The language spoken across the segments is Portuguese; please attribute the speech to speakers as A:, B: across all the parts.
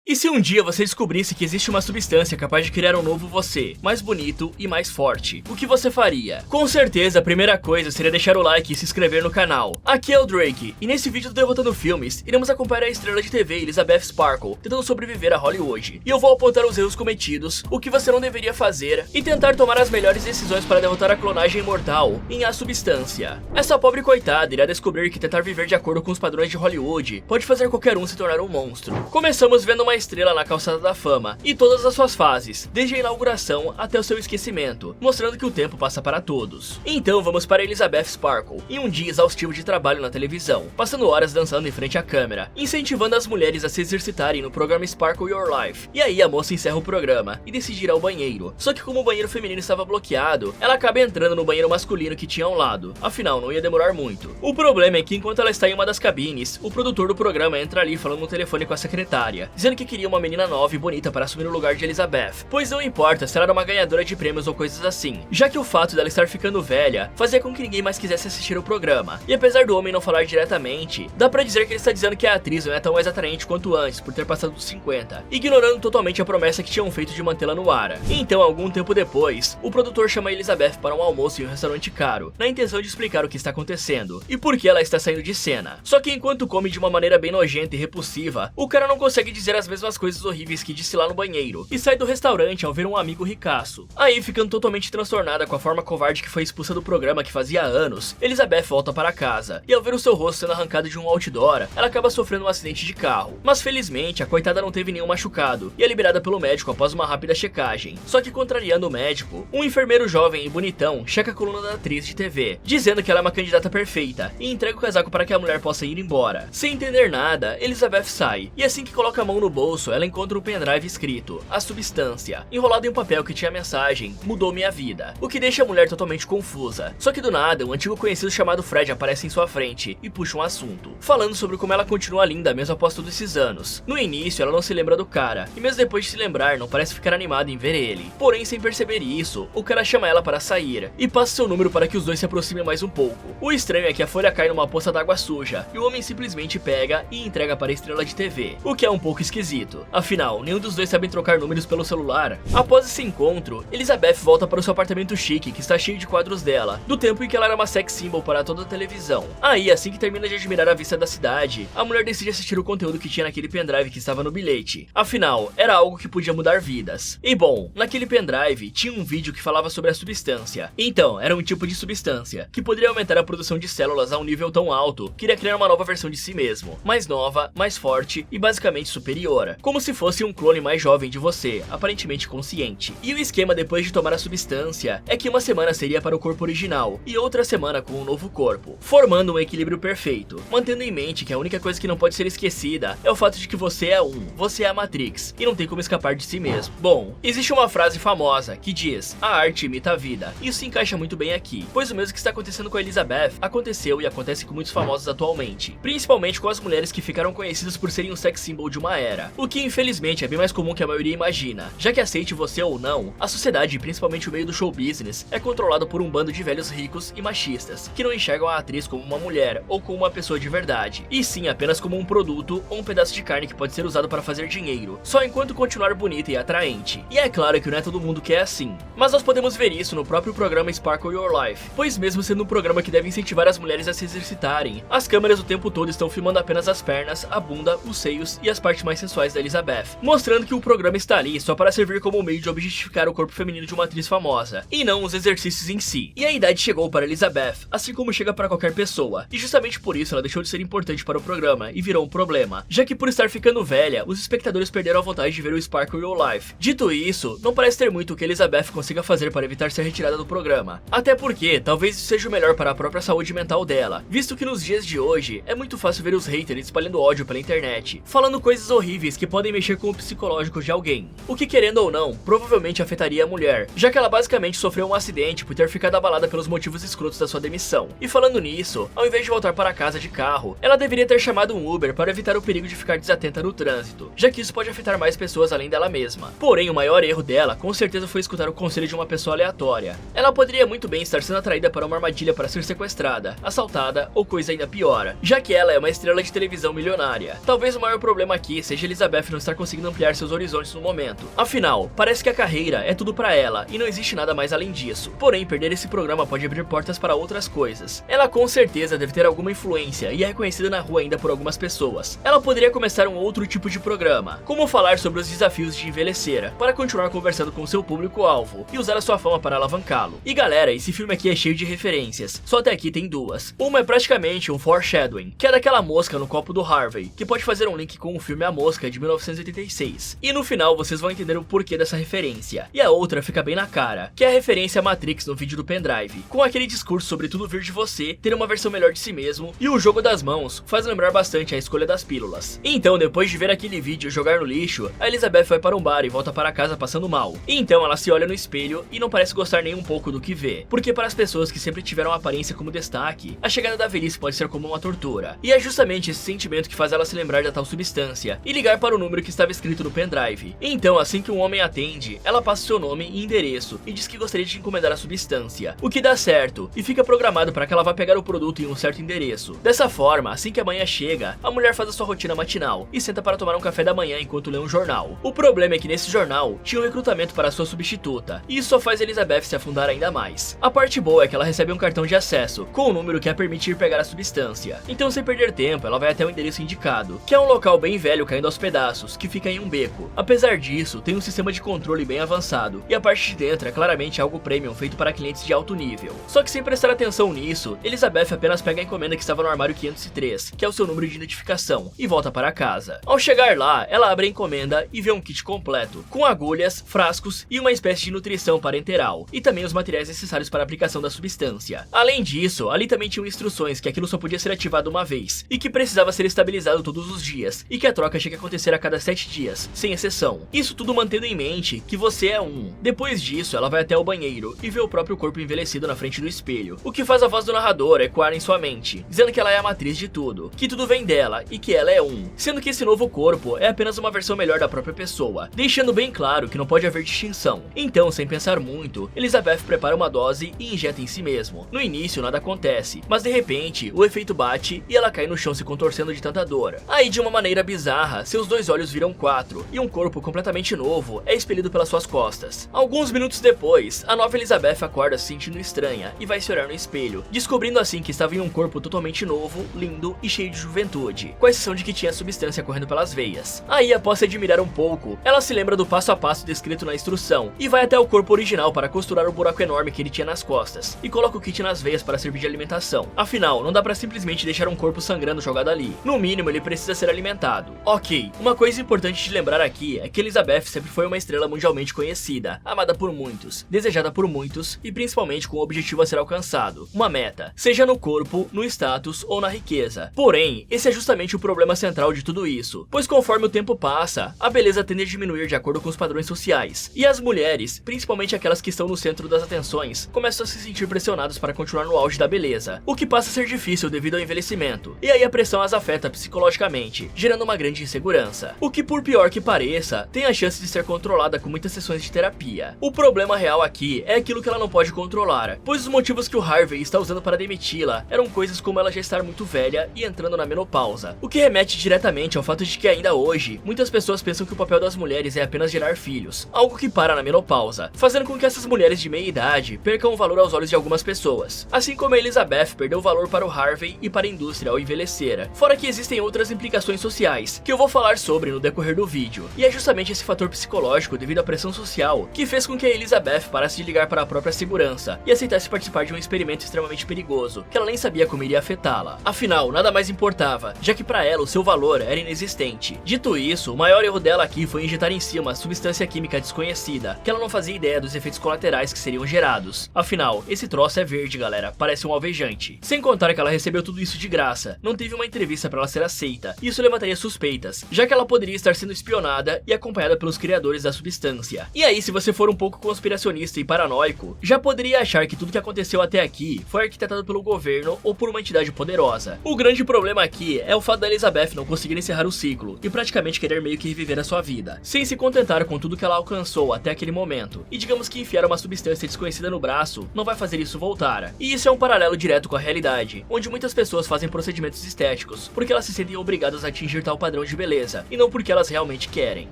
A: E se um dia você descobrisse que existe uma substância capaz de criar um novo você, mais bonito e mais forte, o que você faria? Com certeza a primeira coisa seria deixar o like e se inscrever no canal. Aqui é o Drake, e nesse vídeo do Derrotando Filmes, iremos acompanhar a estrela de TV Elizabeth Sparkle tentando sobreviver a Hollywood. E eu vou apontar os erros cometidos, o que você não deveria fazer, e tentar tomar as melhores decisões para derrotar a clonagem mortal em A Substância. Essa pobre coitada irá descobrir que tentar viver de acordo com os padrões de Hollywood pode fazer qualquer um se tornar um monstro. Começamos vendo uma estrela na calçada da fama, e todas as suas fases, desde a inauguração até o seu esquecimento, mostrando que o tempo passa para todos. Então vamos para Elizabeth Sparkle, em um dia exaustivo de trabalho na televisão, passando horas dançando em frente à câmera, incentivando as mulheres a se exercitarem no programa Sparkle Your Life. E aí a moça encerra o programa e decide ir ao banheiro, só que como o banheiro feminino estava bloqueado, ela acaba entrando no banheiro masculino que tinha ao lado, afinal não ia demorar muito. O problema é que enquanto ela está em uma das cabines, o produtor do programa entra ali falando no telefone com a secretária, dizendo que queria uma menina nova e bonita para assumir o lugar de Elizabeth, pois não importa se ela era uma ganhadora de prêmios ou coisas assim, já que o fato dela estar ficando velha fazia com que ninguém mais quisesse assistir o programa. E apesar do homem não falar diretamente, dá pra dizer que ele está dizendo que a atriz não é tão mais atraente quanto antes por ter passado dos 50, ignorando totalmente a promessa que tinham feito de mantê-la no ar. Então, algum tempo depois, o produtor chama Elizabeth para um almoço em um restaurante caro, na intenção de explicar o que está acontecendo e por que ela está saindo de cena. Só que enquanto come de uma maneira bem nojenta e repulsiva, o cara não consegue dizer as mesmas coisas horríveis que disse lá no banheiro, e sai do restaurante ao ver um amigo ricaço. Aí, ficando totalmente transtornada com a forma covarde que foi expulsa do programa que fazia anos, Elizabeth volta para casa, e ao ver o seu rosto sendo arrancado de um outdoor, ela acaba sofrendo um acidente de carro. Mas felizmente, a coitada não teve nenhum machucado, e é liberada pelo médico após uma rápida checagem. Só que contrariando o médico, um enfermeiro jovem e bonitão checa a coluna da atriz de TV, dizendo que ela é uma candidata perfeita, e entrega o casaco para que a mulher possa ir embora. Sem entender nada, Elizabeth sai, e assim que coloca a mão no bolso, ela encontra um pendrive escrito, A Substância, enrolado em um papel que tinha a mensagem, mudou minha vida, o que deixa a mulher totalmente confusa. Só que do nada, um antigo conhecido chamado Fred aparece em sua frente e puxa um assunto, falando sobre como ela continua linda mesmo após todos esses anos. No início, ela não se lembra do cara, e mesmo depois de se lembrar, não parece ficar animada em ver ele. Porém, sem perceber isso, o cara chama ela para sair, e passa seu número para que os dois se aproximem mais um pouco. O estranho é que a folha cai numa poça d'água suja, e o homem simplesmente pega e entrega para a estrela de TV, o que é um pouco esquisito. Afinal, nenhum dos dois sabem trocar números pelo celular. Após esse encontro, Elizabeth volta para o seu apartamento chique, que está cheio de quadros dela, do tempo em que ela era uma sex symbol para toda a televisão. Aí, assim que termina de admirar a vista da cidade, a mulher decide assistir o conteúdo que tinha naquele pendrive que estava no bilhete. Afinal, era algo que podia mudar vidas. E bom, naquele pendrive tinha um vídeo que falava sobre a substância. Então, era um tipo de substância que poderia aumentar a produção de células a um nível tão alto que iria criar uma nova versão de si mesmo, mais nova, mais forte e basicamente superior, como se fosse um clone mais jovem de você, aparentemente consciente. E o esquema depois de tomar a substância é que uma semana seria para o corpo original e outra semana com um novo corpo, formando um equilíbrio perfeito, mantendo em mente que a única coisa que não pode ser esquecida é o fato de que você é você é a Matrix, e não tem como escapar de si mesmo. Bom, existe uma frase famosa que diz, a arte imita a vida, e isso se encaixa muito bem aqui, pois o mesmo que está acontecendo com a Elizabeth, aconteceu e acontece com muitos famosos atualmente, principalmente com as mulheres que ficaram conhecidas por serem um sex symbol de uma era, o que infelizmente é bem mais comum que a maioria imagina, já que aceite você ou não, a sociedade, principalmente o meio do show business, é controlado por um bando de velhos ricos e machistas, que não enxergam a atriz como uma mulher ou como uma pessoa de verdade, e sim apenas como um produto ou um pedaço de carne que pode ser usado para fazer dinheiro, só enquanto continuar bonita e atraente. E é claro que não é todo mundo que é assim, mas nós podemos ver isso no próprio programa Sparkle Your Life, pois mesmo sendo um programa que deve incentivar as mulheres a se exercitarem, as câmeras o tempo todo estão filmando apenas as pernas, a bunda, os seios e as partes mais sensuais da Elizabeth, mostrando que o programa está ali só para servir como meio de objetificar o corpo feminino de uma atriz famosa, e não os exercícios em si. E a idade chegou para Elizabeth, assim como chega para qualquer pessoa, e justamente por isso ela deixou de ser importante para o programa e virou um problema, já que por estar ficando velha, os espectadores perderam a vontade de ver o Sparkle Your Life. Dito isso, não parece ter muito o que Elizabeth consiga fazer para evitar ser retirada do programa, até porque talvez isso seja o melhor para a própria saúde mental dela, visto que nos dias de hoje é muito fácil ver os haters espalhando ódio pela internet, falando coisas horríveis que podem mexer com o psicológico de alguém, o que querendo ou não, provavelmente afetaria a mulher, já que ela basicamente sofreu um acidente por ter ficado abalada pelos motivos escrotos da sua demissão. E falando nisso, ao invés de voltar para casa de carro, ela deveria ter chamado um Uber para evitar o perigo de ficar desatenta no trânsito, já que isso pode afetar mais pessoas além dela mesma. Porém, o maior erro dela, com certeza, foi escutar o conselho de uma pessoa aleatória. Ela poderia muito bem estar sendo atraída para uma armadilha para ser sequestrada, assaltada ou coisa ainda pior, já que ela é uma estrela de televisão milionária. Talvez o maior problema aqui seja Elizabeth não estar conseguindo ampliar seus horizontes no momento. Afinal, parece que a carreira é tudo pra ela e não existe nada mais além disso. Porém, perder esse programa pode abrir portas para outras coisas. Ela com certeza deve ter alguma influência e é reconhecida na rua ainda por algumas pessoas. Ela poderia começar um outro tipo de programa, como falar sobre os desafios de envelhecer, para continuar conversando com seu público-alvo e usar a sua fama para alavancá-lo. E galera, esse filme aqui é cheio de referências, só até aqui tem duas. Uma é praticamente um foreshadowing, que é daquela mosca no copo do Harvey, que pode fazer um link com o filme A Mosca de 1986. E no final vocês vão entender o porquê dessa referência. E a outra fica bem na cara, que é a referência a Matrix no vídeo do pendrive, com aquele discurso sobre tudo vir de você, ter uma versão melhor de si mesmo, e o jogo das mãos faz lembrar bastante a escolha das pílulas. Então, depois de ver aquele vídeo jogar no lixo, a Elizabeth vai para um bar e volta para casa passando mal. E então ela se olha no espelho e não parece gostar nem um pouco do que vê, porque para as pessoas que sempre tiveram aparência como destaque, a chegada da velhice pode ser como uma tortura. E é justamente esse sentimento que faz ela se lembrar da tal substância e ligar para o número que estava escrito no pendrive. Então, assim que um homem atende, ela passa seu nome e endereço e diz que gostaria de encomendar a substância, o que dá certo e fica programado para que ela vá pegar o produto em um certo endereço. Dessa forma, assim que a manhã chega, a mulher faz a sua rotina matinal e senta para tomar um café da manhã enquanto lê um jornal. O problema é que nesse jornal tinha um recrutamento para sua substituta, e isso só faz Elizabeth se afundar ainda mais. A parte boa é que ela recebe um cartão de acesso com o número que a permite ir pegar a substância. Então, sem perder tempo, ela vai até o endereço indicado, que é um local bem velho caindo aos pedaços, que fica em um beco. Apesar disso, tem um sistema de controle bem avançado, e a parte de dentro é claramente algo premium feito para clientes de alto nível. Só que sem prestar atenção nisso, Elizabeth apenas pega a encomenda que estava no armário 503, que é o seu número de identificação, e volta para casa. Ao chegar lá, ela abre a encomenda e vê um kit completo, com agulhas, frascos e uma espécie de nutrição parenteral, e também os materiais necessários para a aplicação da substância. Além disso, ali também tinham instruções que aquilo só podia ser ativado uma vez, e que precisava ser estabilizado todos os dias, e que a troca tinha que acontecer a cada 7 dias, sem exceção. Isso tudo mantendo em mente que você é um. Depois disso, ela vai até o banheiro e vê o próprio corpo envelhecido na frente do espelho, o que faz a voz do narrador ecoar em sua mente, dizendo que ela é a matriz de tudo, que tudo vem dela e que ela é um, sendo que esse novo corpo é apenas uma versão melhor da própria pessoa, deixando bem claro que não pode haver distinção. Então, sem pensar muito, Elizabeth prepara uma dose e injeta em si mesmo. No início nada acontece, mas de repente o efeito bate e ela cai no chão se contorcendo de tanta dor. Aí, de uma maneira bizarra, seus 2 olhos viram 4 e um corpo completamente novo é expelido pelas suas costas. Alguns minutos depois, a nova Elizabeth acorda se sentindo estranha e vai se olhar no espelho, descobrindo assim que estava em um corpo totalmente novo, lindo e cheio de juventude, com exceção de que tinha substância correndo pelas veias. Aí, após se admirar um pouco, ela se lembra do passo a passo descrito na instrução e vai até o corpo original para costurar o buraco enorme que ele tinha nas costas e coloca o kit nas veias para servir de alimentação. Afinal, não dá pra simplesmente deixar um corpo sangrando jogado ali. No mínimo, ele precisa ser alimentado. Ok, uma coisa importante de lembrar aqui é que Elizabeth sempre foi uma estrela mundialmente conhecida, amada por muitos, desejada por muitos e principalmente com um objetivo a ser alcançado, uma meta, seja no corpo, no status ou na riqueza. Porém, esse é justamente o problema central de tudo isso, pois conforme o tempo passa, a beleza tende a diminuir de acordo com os padrões sociais, e as mulheres, principalmente aquelas que estão no centro das atenções, começam a se sentir pressionadas para continuar no auge da beleza, o que passa a ser difícil devido ao envelhecimento, e aí a pressão as afeta psicologicamente, gerando uma grande insegurança, o que, por pior que pareça, tem a chance de ser controlada com muitas sessões de terapia. O problema real aqui é aquilo que ela não pode controlar, pois os motivos que o Harvey está usando para demiti-la eram coisas como ela já estar muito velha e entrando na menopausa, o que remete diretamente ao fato de que ainda hoje, muitas pessoas pensam que o papel das mulheres é apenas gerar filhos, algo que para na menopausa, fazendo com que essas mulheres de meia idade percam o valor aos olhos de algumas pessoas, assim como a Elizabeth perdeu valor para o Harvey e para a indústria ao envelhecer, fora que existem outras implicações sociais, que eu vou falar sobre no decorrer do vídeo, e é justamente esse fator psicológico devido à pressão social que fez com que a Elizabeth parasse de ligar para a própria segurança e aceitasse participar de um experimento extremamente perigoso, que ela nem sabia como iria afetá-la. Afinal, nada mais importava, já que para ela o seu valor era inexistente. Dito isso, o maior erro dela aqui foi injetar em si uma substância química desconhecida, que ela não fazia ideia dos efeitos colaterais que seriam gerados. Afinal, esse troço é verde, galera, parece um alvejante. Sem contar que ela recebeu tudo isso de graça, não teve uma entrevista para ela ser aceita, e isso levantaria suspeitas, já que ela poderia estar sendo espionada e acompanhada pelos criadores da substância. E aí, se você for um pouco conspiracionista e paranoico, já poderia achar que tudo que aconteceu até aqui foi arquitetado pelo governo ou por uma entidade poderosa. O grande problema aqui é o fato da Elizabeth não conseguir encerrar o ciclo e praticamente querer meio que reviver a sua vida, sem se contentar com tudo que ela alcançou até aquele momento. E digamos que enfiar uma substância desconhecida no braço não vai fazer isso voltar. E isso é um paralelo direto com a realidade, onde muitas pessoas fazem procedimentos estéticos porque elas se sentem obrigadas a atingir tal padrão de beleza, natureza, e não porque elas realmente querem.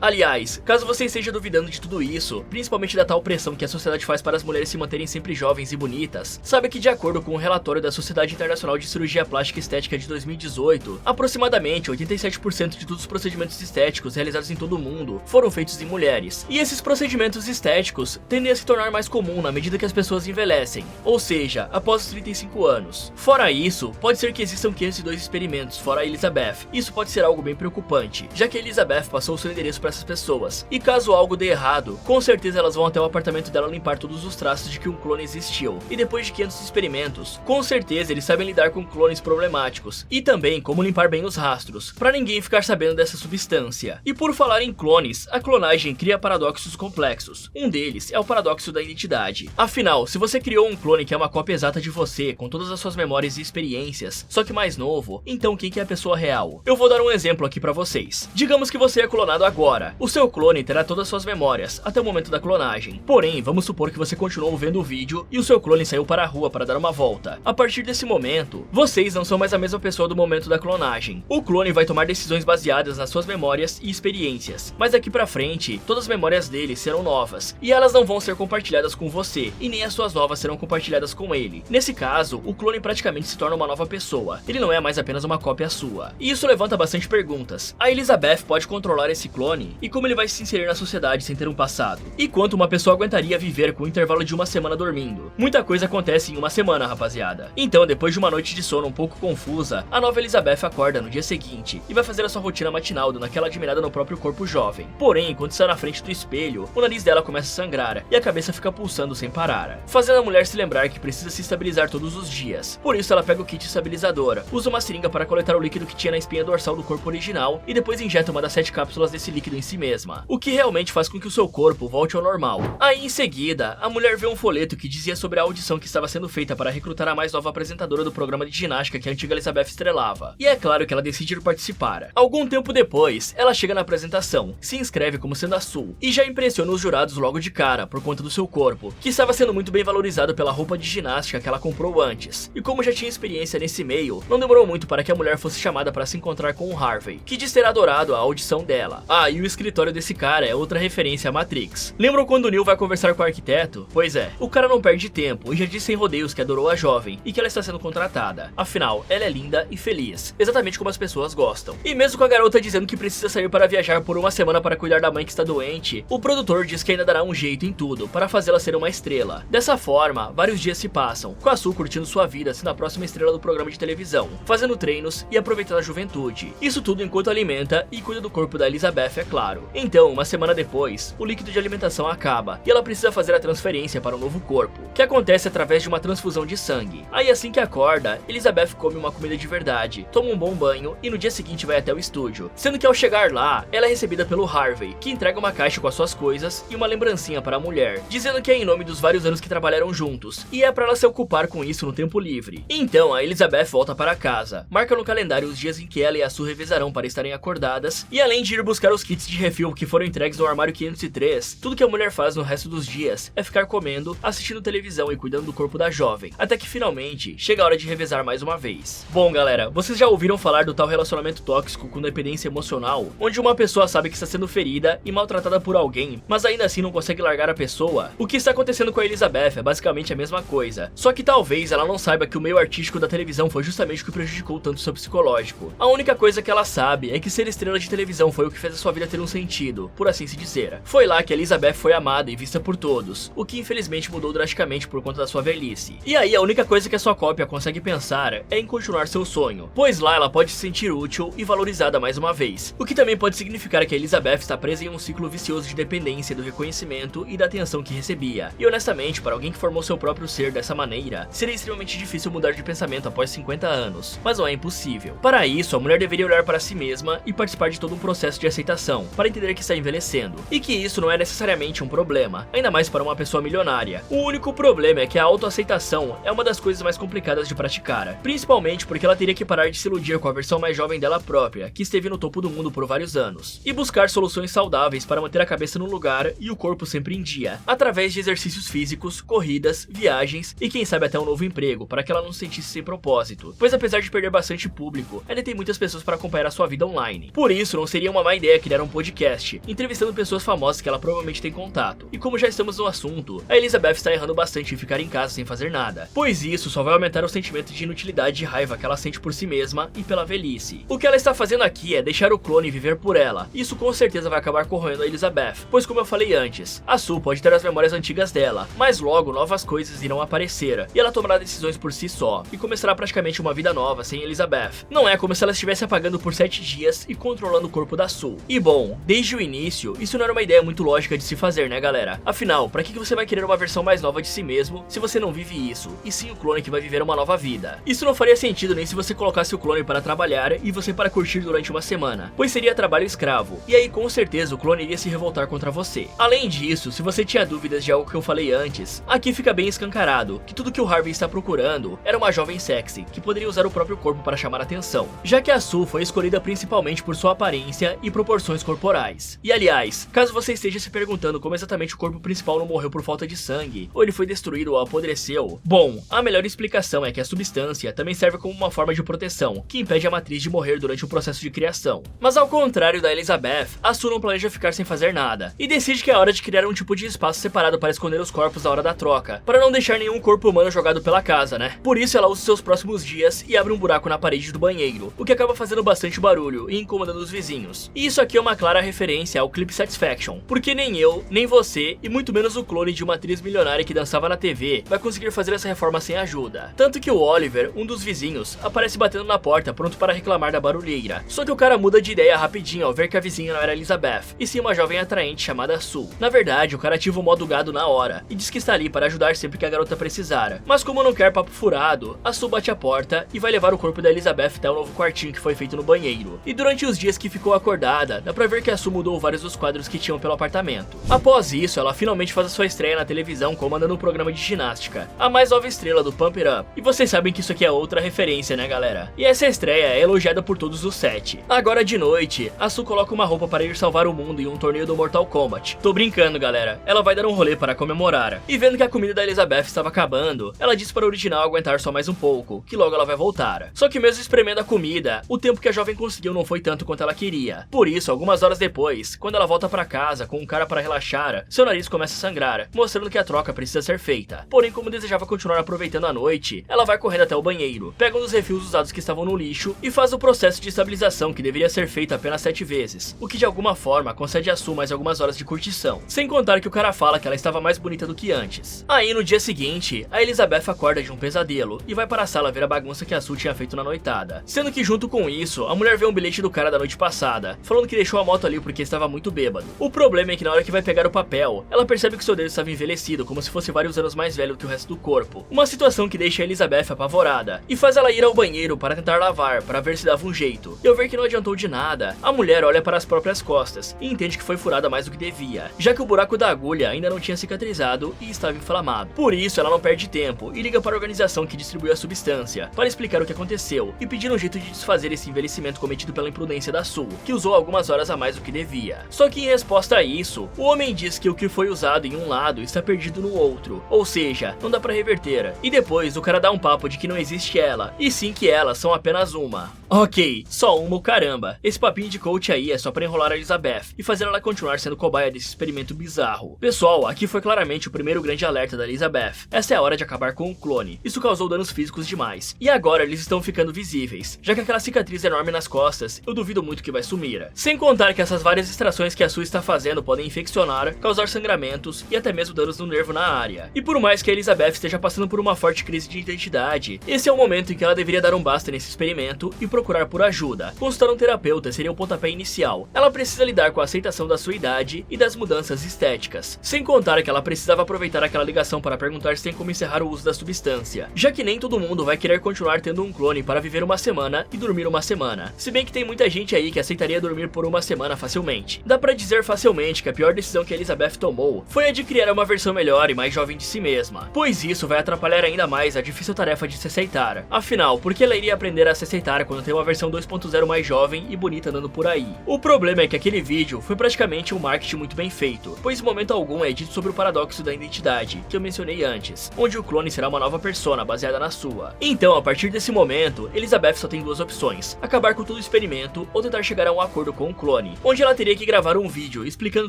A: Aliás, caso você esteja duvidando de tudo isso, principalmente da tal pressão que a sociedade faz para as mulheres se manterem sempre jovens e bonitas, sabe que de acordo com um relatório da Sociedade Internacional de Cirurgia Plástica e Estética de 2018, aproximadamente 87% de todos os procedimentos estéticos realizados em todo o mundo foram feitos em mulheres. E esses procedimentos estéticos tendem a se tornar mais comum na medida que as pessoas envelhecem, ou seja, após os 35 anos. Fora isso, pode ser que existam 502 experimentos fora a Elizabeth. Isso pode ser algo bem preocupante, já que a Elizabeth passou o seu endereço para essas pessoas, e caso algo dê errado, com certeza elas vão até o apartamento dela limpar todos os traços de que um clone existiu. E depois de 500 experimentos, com certeza eles sabem lidar com clones problemáticos, e também como limpar bem os rastros, para ninguém ficar sabendo dessa substância. E por falar em clones, a clonagem cria paradoxos complexos. Um deles é o paradoxo da identidade. Afinal, se você criou um clone que é uma cópia exata de você, com todas as suas memórias e experiências, só que mais novo, então quem que é a pessoa real? Eu vou dar um exemplo aqui pra vocês. Digamos que você é clonado agora. O seu clone terá todas as suas memórias, até o momento da clonagem. Porém, vamos supor que você continuou vendo o vídeo e o seu clone saiu para a rua para dar uma volta. A partir desse momento, vocês não são mais a mesma pessoa do momento da clonagem. O clone vai tomar decisões baseadas nas suas memórias e experiências, mas daqui pra frente, todas as memórias dele serão novas, e elas não vão ser compartilhadas com você, e nem as suas novas serão compartilhadas com ele. Nesse caso, o clone praticamente se torna uma nova pessoa, ele não é mais apenas uma cópia sua. E isso levanta bastante perguntas. A Elizabeth pode controlar esse clone? E como ele vai se inserir na sociedade sem ter um passado? E quanto uma pessoa aguentaria viver com um intervalo de uma semana dormindo? Muita coisa acontece em uma semana, rapaziada. Então, depois de uma noite de sono um pouco confusa, a nova Elizabeth acorda no dia seguinte e vai fazer a sua rotina matinal, dando aquela admirada no próprio corpo jovem. Porém, enquanto está na frente do espelho, o nariz dela começa a sangrar e a cabeça fica pulsando sem parar, fazendo a mulher se lembrar que precisa se estabilizar todos os dias. Por isso ela pega o kit estabilizador, usa uma seringa para coletar o líquido que tinha na espinha dorsal do corpo original e depois injeta uma das 7 cápsulas desse líquido em si mesma, o que realmente faz com que o seu corpo volte ao normal. Aí em seguida, a mulher vê um folheto que dizia sobre a audição que estava sendo feita para recrutar a mais nova apresentadora do programa de ginástica que a antiga Elizabeth estrelava, e é claro que ela decide ir participar. Algum tempo depois, ela chega na apresentação, se inscreve como sendo a Sul, e já impressiona os jurados logo de cara por conta do seu corpo, que estava sendo muito bem valorizado pela roupa de ginástica que ela comprou antes. E como já tinha experiência nesse meio, não demorou muito para que a mulher fosse chamada para se encontrar com o Harvey, que diz ter adorado a audição dela. Ah, e o escritório desse cara é outra referência a Matrix. Lembram quando o Neo vai conversar com o arquiteto? Pois é, o cara não perde tempo e já diz sem rodeios que adorou a jovem e que ela está sendo contratada. Afinal, ela é linda e feliz, exatamente como as pessoas gostam. E mesmo com a garota dizendo que precisa sair para viajar por uma semana para cuidar da mãe que está doente, o produtor diz que ainda dará um jeito em tudo para fazê-la ser uma estrela. Dessa forma, vários dias se passam, com a Sul curtindo sua vida sendo a próxima estrela do programa de televisão, fazendo treinos e aproveitando a juventude. Isso tudo enquanto alimenta e cuida do corpo da Elizabeth, é claro. Então, uma semana depois, o líquido de alimentação acaba e ela precisa fazer a transferência para um novo corpo, que acontece através de uma transfusão de sangue. Aí assim que acorda, Elizabeth come uma comida de verdade, toma um bom banho e no dia seguinte vai até o estúdio, sendo que ao chegar lá, ela é recebida pelo Harvey, que entrega uma caixa com as suas coisas e uma lembrancinha para a mulher, dizendo que é em nome dos vários anos que trabalharam juntos, e é para ela se ocupar com isso no tempo livre. Então a Elizabeth volta para casa, marca no calendário os dias em que ela e a Sue revezarão para estarem acordadas, e além de ir buscar os kits de refil que foram entregues no armário 503, tudo que a mulher faz no resto dos dias é ficar comendo, assistindo televisão e cuidando do corpo da jovem, até que finalmente chega a hora de revezar mais uma vez. Bom galera, vocês já ouviram falar do tal relacionamento tóxico com dependência emocional, onde uma pessoa sabe que está sendo ferida e maltratada por alguém, mas ainda assim não consegue largar a pessoa? O que está acontecendo com a Elizabeth é basicamente a mesma coisa, só que talvez ela não saiba que o meio artístico da televisão foi justamente o que prejudicou tanto seu psicológico. A única coisa que ela sabe é que ser estrela de televisão foi o que fez a sua vida ter um sentido, por assim se dizer. Foi lá que a Elizabeth foi amada e vista por todos, o que infelizmente mudou drasticamente por conta da sua velhice. E aí a única coisa que a sua cópia consegue pensar é em continuar seu sonho, pois lá ela pode se sentir útil e valorizada mais uma vez, o que também pode significar que a Elizabeth está presa em um ciclo vicioso de dependência do reconhecimento e da atenção que recebia. E honestamente, para alguém que formou seu próprio ser dessa maneira, seria extremamente difícil mudar de pensamento após 50 anos, mas não é impossível. Para isso, a mulher deveria olhar para si mesma e participar de todo um processo de aceitação, para entender que está envelhecendo, e que isso não é necessariamente um problema, ainda mais para uma pessoa milionária. O único problema é que a autoaceitação é uma das coisas mais complicadas de praticar, principalmente porque ela teria que parar de se iludir com a versão mais jovem dela própria, que esteve no topo do mundo por vários anos, e buscar soluções saudáveis para manter a cabeça no lugar e o corpo sempre em dia, através de exercícios físicos, corridas, viagens e quem sabe até um novo emprego, para que ela não se sentisse sem propósito, pois apesar de perder bastante público, ainda tem muitas pessoas para acompanhar a sua vida online. online. Por isso, não seria uma má ideia criar um podcast, entrevistando pessoas famosas que ela provavelmente tem contato. E como já estamos no assunto, a Elizabeth está errando bastante em ficar em casa sem fazer nada, pois isso só vai aumentar o sentimento de inutilidade e raiva que ela sente por si mesma e pela velhice. O que ela está fazendo aqui é deixar o clone viver por ela. Isso com certeza vai acabar corroendo a Elizabeth, pois como eu falei antes, a Sue pode ter as memórias antigas dela, mas logo novas coisas irão aparecer, e ela tomará decisões por si só, e começará praticamente uma vida nova sem Elizabeth. Não é como se ela estivesse apagando por 7 dias e controlando o corpo da Sue. E bom, desde o início, isso não era uma ideia muito lógica de se fazer, né galera? Afinal, pra que você vai querer uma versão mais nova de si mesmo, se você não vive isso, e sim o clone que vai viver uma nova vida? Isso não faria sentido nem se você colocasse o clone para trabalhar e você para curtir durante uma semana, pois seria trabalho escravo, e aí com certeza o clone iria se revoltar contra você. Além disso, se você tinha dúvidas de algo que eu falei antes, aqui fica bem escancarado que tudo que o Harvey está procurando era uma jovem sexy, que poderia usar o próprio corpo para chamar atenção, já que a Sue foi escolhida principalmente por sua aparência e proporções corporais. E aliás, caso você esteja se perguntando como exatamente o corpo principal não morreu por falta de sangue, ou ele foi destruído ou apodreceu, bom, a melhor explicação é que a substância também serve como uma forma de proteção, que impede a matriz de morrer durante o processo de criação. Mas ao contrário da Elizabeth, a Sue não planeja ficar sem fazer nada, e decide que é hora de criar um tipo de espaço separado para esconder os corpos na hora da troca, para não deixar nenhum corpo humano jogado pela casa, né? Por isso ela usa seus próximos dias e abre um buraco na parede do banheiro, o que acaba fazendo bastante barulho e incomodando os vizinhos. E isso aqui é uma clara referência ao clipe Satisfaction, porque nem eu, nem você, e muito menos o clone de uma atriz milionária que dançava na TV, vai conseguir fazer essa reforma sem ajuda. Tanto que o Oliver, um dos vizinhos, aparece batendo na porta pronto para reclamar da barulheira. Só que o cara muda de ideia rapidinho ao ver que a vizinha não era Elizabeth, e sim uma jovem atraente chamada Sue. Na verdade, o cara ativa o modo gado na hora, e diz que está ali para ajudar sempre que a garota precisar. Mas como não quer papo furado, a Sue bate a porta e vai levar o corpo da Elizabeth até o novo quartinho que foi feito no banheiro. E durante os dias que ficou acordada, dá pra ver que a Sue mudou vários dos quadros que tinham pelo apartamento. Após isso, ela finalmente faz a sua estreia na televisão comandando um programa de ginástica, a mais nova estrela do Pump It Up. E vocês sabem que isso aqui é outra referência, né galera? E essa estreia é elogiada por todos do set. Agora de noite, a Sue coloca uma roupa para ir salvar o mundo em um torneio do Mortal Kombat. Tô brincando galera, ela vai dar um rolê para comemorar. E vendo que a comida da Elizabeth estava acabando, ela diz para o original aguentar só mais um pouco, que logo ela vai voltar. Só que mesmo espremendo a comida, o tempo que a jovem conseguiu não foi tanto quanto ela queria. Por isso, algumas horas depois, quando ela volta para casa com um cara para relaxar, seu nariz começa a sangrar, mostrando que a troca precisa ser feita. Porém, como desejava continuar aproveitando a noite, ela vai correndo até o banheiro, pega um dos refis usados que estavam no lixo e faz o processo de estabilização que deveria ser feito apenas 7 vezes, o que de alguma forma concede a Sue mais algumas horas de curtição. Sem contar que o cara fala que ela estava mais bonita do que antes. Aí no dia seguinte, a Elizabeth acorda de um pesadelo e vai para a sala ver a bagunça que a Sue tinha feito na noitada. Sendo que junto com isso, a mulher vê um bilhete do cara da noite passada, falando que deixou a moto ali porque estava muito bêbado. O problema é que na hora que vai pegar o papel, ela percebe que seu dedo estava envelhecido, como se fosse vários anos mais velho que o resto do corpo. Uma situação que deixa a Elizabeth apavorada, e faz ela ir ao banheiro para tentar lavar, para ver se dava um jeito. E ao ver que não adiantou de nada, a mulher olha para as próprias costas, e entende que foi furada mais do que devia, já que o buraco da agulha ainda não tinha cicatrizado e estava inflamado. Por isso, ela não perde tempo, e liga para a organização que distribuiu a substância, para explicar o que aconteceu, e pedir um jeito de desfazer esse envelhecimento cometido pela imprudência da Sue, que usou algumas horas a mais do que devia. Só que em resposta a isso, o homem diz que o que foi usado em um lado está perdido no outro, ou seja, não dá pra reverter. E depois o cara dá um papo de que não existe ela, e sim que elas são apenas uma. Ok, só uma, caramba. Esse papinho de coach aí é só pra enrolar a Elizabeth e fazer ela continuar sendo cobaia desse experimento bizarro. Pessoal, aqui foi claramente o primeiro grande alerta da Elizabeth. Essa é a hora de acabar com o clone. Isso causou danos físicos demais. E agora eles estão ficando visíveis, já que aquela cicatriz enorme nas costas, eu duvido muito que vai sumir. Sem contar que essas várias extrações que a Sue está fazendo podem infeccionar, causar sangramentos e até mesmo danos no nervo na área. E por mais que a Elizabeth esteja passando por uma forte crise de identidade, esse é o momento em que ela deveria dar um basta nesse experimento e procurar por ajuda. Consultar um terapeuta seria o pontapé inicial. Ela precisa lidar com a aceitação da sua idade e das mudanças estéticas. Sem contar que ela precisava aproveitar aquela ligação para perguntar se tem como encerrar o uso da substância, já que nem todo mundo vai querer continuar tendo um clone para viver uma semana e dormir uma semana. Se bem que tem muita gente aí que aceitaria dormir por uma semana facilmente. Dá pra dizer facilmente que a pior decisão que a Elizabeth tomou foi a de criar uma versão melhor e mais jovem de si mesma, pois isso vai atrapalhar ainda mais a difícil tarefa de se aceitar. Afinal, por que ela iria aprender a se aceitar quando tem uma versão 2.0 mais jovem e bonita andando por aí. O problema é que aquele vídeo foi praticamente um marketing muito bem feito, pois em momento algum é dito sobre o paradoxo da identidade, que eu mencionei antes, onde o clone será uma nova persona baseada na sua. Então, a partir desse momento, Elizabeth só tem duas opções: acabar com todo o experimento ou tentar chegar a um acordo com o clone, onde ela teria que gravar um vídeo explicando